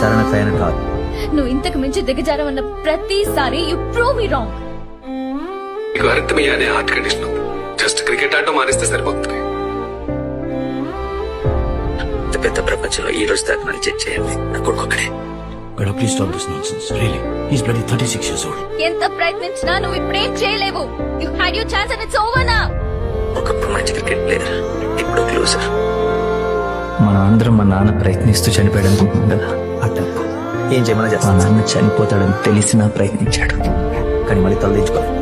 సరైన ఫ్యాన్ కాదు. నువ్వు ఇంతకు మించి దిగజారవన్న ప్రతిసారి యు ప్రూవ్ మీ రాంగ్. మీకు అర్థమయ్యే అనే హార్ట్ కండిషన్ ఉంది. జస్ట్ క్రికెట్ ఆడటం మానేస్తే సరిపోతుంది. పెద్ద ప్రపంచంలో ఈ రోజు దాకా నన్ను చెక్ చేయండి. నా కొడుకు ఒక్కడే. But please stop this nonsense. Really, he's bloody 36 years old. ఎంత ప్రయత్నించినా నువ్వు ఇప్పుడేం చేయలేవు. You had your chance and it's over now. ఒకప్పుడు మంచి క్రికెట్ ప్లేయర్, ఇప్పుడు క్లోజర్. మనం అందరం మా నాన్న ప్రయత్నిస్తూ చనిపోయాడు అనుకుంటున్నాం కదా, ఆ తప్పు. ఏం చేయమని చేస్తా. మా నాన్న చనిపోతాడని తెలిసినా ప్రయత్నించాడు, కానీ మళ్ళీ తలదించుకోలేదు.